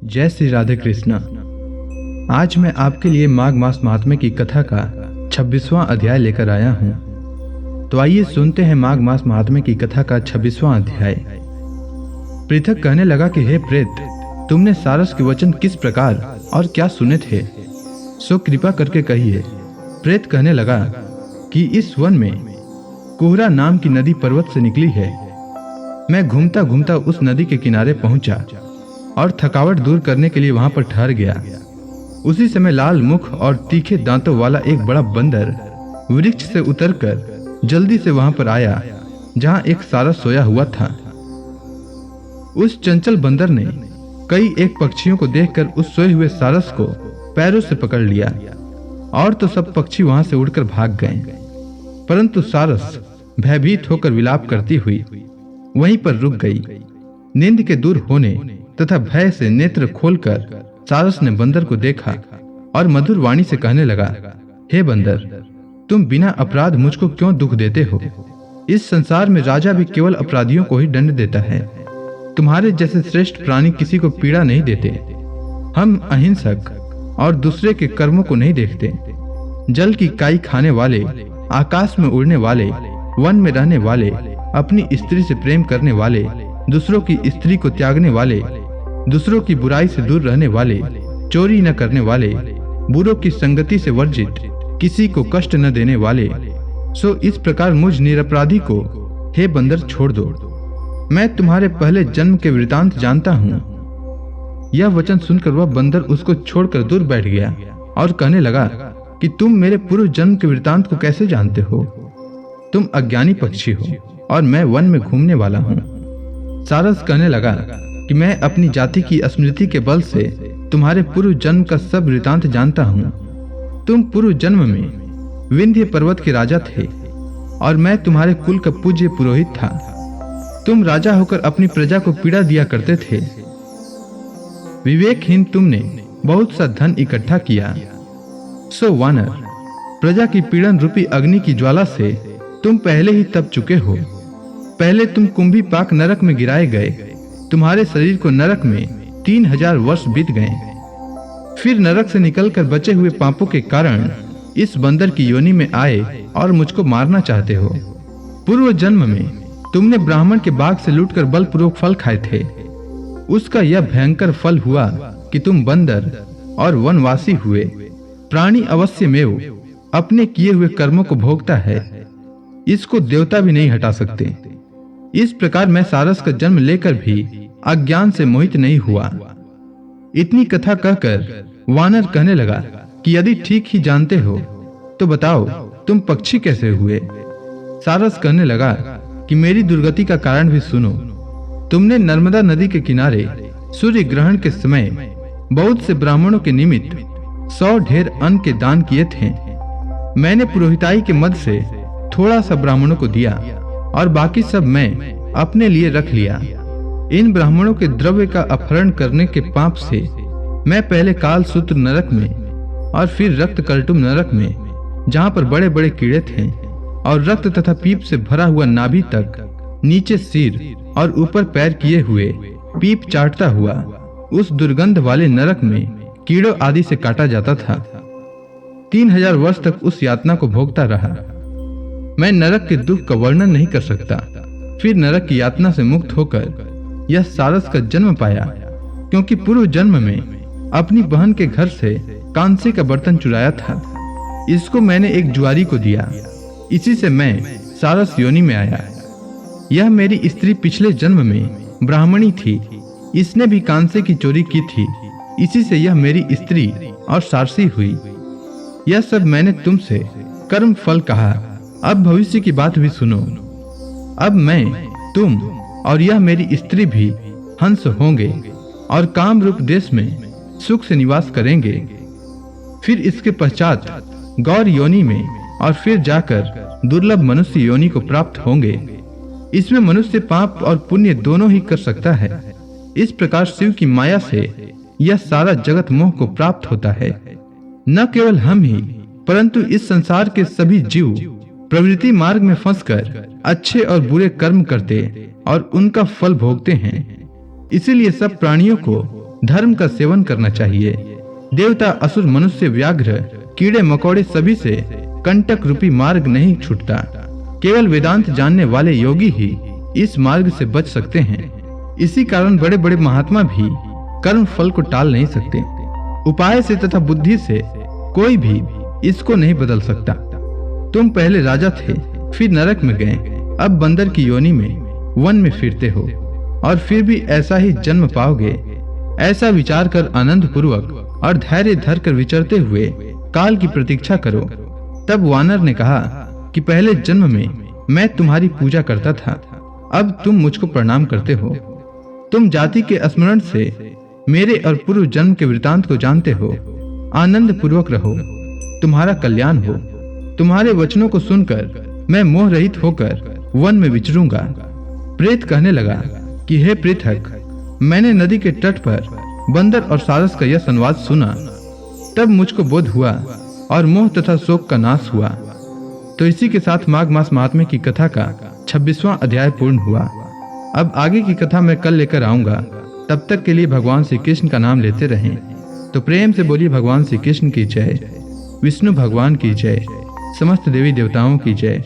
जय श्री राधे कृष्णा। आज मैं आपके लिए माघ मास महात्म्य की कथा का 26वां अध्याय लेकर आया हूँ। तो आइए सुनते हैं माघ मास महात्म्य की कथा का 26वां अध्याय। पृथक कहने लगा कि हे प्रेत, तुमने सारस के वचन किस प्रकार और क्या सुने थे, सो कृपा करके कहिए। प्रेत कहने लगा कि इस वन में कोहरा नाम की नदी पर्वत से निकली है। मैं घूमता घूमता उस नदी के किनारे पहुंचा और थकावट दूर करने के लिए वहां पर ठहर गया। उसी समय लाल मुख और तीखे दांतों वाला एक बड़ा बंदर वृक्ष से उतरकर जल्दी से वहां पर आया जहां एक सारस सोया हुआ था। उस चंचल बंदर ने कई एक पक्षियों को देखकर उस सोए हुए सारस को पैरों से पकड़ लिया और तो सब पक्षी वहां से उड़कर भाग गए, परंतु सारस भयभीत होकर विलाप करती हुई वहीं पर रुक गई। नींद के दूर होने तथा भय से नेत्र खोलकर सारस ने बंदर को देखा और मधुर वाणी से कहने लगा, हे बंदर, तुम बिना अपराध मुझको क्यों दुख देते हो? इस संसार में राजा भी केवल अपराधियों को ही दंड देता है। तुम्हारे जैसे श्रेष्ठ प्राणी किसी को पीड़ा नहीं देते। हम अहिंसक और दूसरे के कर्मों को नहीं देखते। जल की काई खाने वाले, आकाश में उड़ने वाले, वन में रहने वाले, अपनी स्त्री से प्रेम करने वाले, दूसरों की स्त्री को त्यागने वाले, दूसरों की बुराई से दूर रहने वाले, चोरी न करने वाले, बुरों की संगति से वर्जित, किसी को कष्ट न देने वाले, सो इस प्रकार मुझ निरपराधी को हे बंदर छोड़ दो। मैं तुम्हारे पहले जन्म के वृतांत जानता हूँ। यह वचन सुनकर वह बंदर उसको छोड़कर दूर बैठ गया और कहने लगा कि तुम मेरे पूर्व जन्म के वृतांत को कैसे जानते हो? तुम अज्ञानी पक्षी हो और मैं वन में घूमने वाला हूँ। सारस कहने लगा कि मैं अपनी जाति की स्मृति के बल से तुम्हारे पूर्व जन्म का सब वृतांत जानता हूँ। तुम पूर्व जन्म में विंध्य पर्वत के राजा थे और मैं तुम्हारे कुल का पूज्य पुरोहित था। तुम राजा होकर अपनी प्रजा को पीड़ा दिया करते थे। विवेकहीन तुमने बहुत सा धन इकट्ठा किया। सो वानर, प्रजा की पीड़न रूपी अग्नि की ज्वाला से तुम पहले ही तप चुके हो। पहले तुम कुंभी पाक नरक में गिराए गए। तुम्हारे शरीर को नरक में 3000 वर्ष बीत गए। फिर नरक से निकलकर बचे हुए पापों के कारण इस बंदर की योनि में आए और मुझको मारना चाहते हो। पूर्व जन्म में तुमने ब्राह्मण के बाग से लूटकर बलपूर्वक फल खाए थे। उसका यह भयंकर फल हुआ कि तुम बंदर और वनवासी हुए। प्राणी अवश्य में अपने किए हुए कर्मों को भोगता है। इसको देवता भी नहीं हटा सकते। इस प्रकार मैं सारस का जन्म लेकर भी अज्ञान से मोहित नहीं हुआ। इतनी कथा कहकर वानर कहने लगा कि यदि ठीक ही जानते हो तो बताओ तुम पक्षी कैसे हुए? सारस कहने लगा कि मेरी दुर्गति का कारण भी सुनो। तुमने नर्मदा नदी के किनारे सूर्य ग्रहण के समय बहुत से ब्राह्मणों के निमित्त 100 ढेर अन्न के दान किए थे। मैंने पुरोहिताई के मद से थोड़ा सा ब्राह्मणों को दिया और बाकी सब मैं अपने लिए रख लिया। इन ब्राह्मणों के द्रव्य का अपहरण करने के पाप से मैं पहले काल सूत्र नरक में और फिर रक्त कल्टुम नरक में, जहां पर बड़े बड़े कीड़े थे और रक्त तथा पीप से भरा हुआ नाभि तक, नीचे सिर और ऊपर पैर किए हुए, पीप चाटता हुआ उस दुर्गंध वाले नरक में कीड़ों आदि से काटा जाता था। 3000 वर्ष तक उस यातना को भोगता रहा। मैं नरक के दुख का वर्णन नहीं कर सकता। फिर नरक की यातना से मुक्त होकर यह सारस का जन्म पाया, क्योंकि पूर्व जन्म में अपनी बहन के घर से कांसे का बर्तन चुराया था। इसको मैंने एक जुआरी को दिया। इसी से मैं सारस योनि में आया। यह मेरी स्त्री पिछले जन्म में ब्राह्मणी थी। इसने भी कांसे की चोरी की थी। इसी से यह मेरी स्त्री और सारसी हुई। यह सब मैंने तुमसे कर्म फल कहा। अब भविष्य की बात भी सुनो। अब मैं, तुम और यह मेरी स्त्री भी हंस होंगे और काम रूप देश में सुख से निवास करेंगे। फिर इसके पश्चात गौर योनि में और फिर जाकर दुर्लभ मनुष्य योनि को प्राप्त होंगे। इसमें मनुष्य पाप और पुण्य दोनों ही कर सकता है। इस प्रकार शिव की माया से यह सारा जगत मोह को प्राप्त होता है। न केवल हम ही, परंतु इस संसार के सभी जीव प्रवृत्ति मार्ग में फंसकर अच्छे और बुरे कर्म करते और उनका फल भोगते हैं। इसीलिए सब प्राणियों को धर्म का सेवन करना चाहिए। देवता, असुर, मनुष्य, व्याघ्र, कीड़े मकोड़े सभी से कंटक रूपी मार्ग नहीं छूटता। केवल वेदांत जानने वाले योगी ही इस मार्ग से बच सकते हैं। इसी कारण बड़े बड़े महात्मा भी कर्म फल को टाल नहीं सकते। उपाय से तथा बुद्धि से कोई भी इसको नहीं बदल सकता। तुम पहले राजा थे, फिर नरक में गए, अब बंदर की योनि में वन में फिरते हो और फिर भी ऐसा ही जन्म पाओगे। ऐसा विचार कर आनंद पूर्वक और धैर्य धर कर विचरते हुए काल की प्रतीक्षा करो। तब वानर ने कहा कि पहले जन्म में मैं तुम्हारी पूजा करता था, अब तुम मुझको प्रणाम करते हो। तुम जाति के स्मरण से मेरे और पूर्व जन्म के वृतांत को जानते हो। आनंद पूर्वक रहो, तुम्हारा कल्याण हो। तुम्हारे वचनों को सुनकर मैं मोह रहित होकर वन में विचरूंगा। प्रेत कहने लगा कि हे पृथक, मैंने नदी के तट पर बंदर और सारस का यह संवाद सुना, तब मुझको बोध हुआ और मोह तथा शोक का नाश हुआ। तो इसी के साथ माघ मास महात्म्य की कथा का 26वां अध्याय पूर्ण हुआ। अब आगे की कथा मैं कल लेकर आऊंगा। तब तक के लिए भगवान श्री कृष्ण का नाम लेते रहें। तो प्रेम से बोलिए भगवान श्री कृष्ण की जय, विष्णु भगवान की जय, समस्त देवी देवताओं की जय।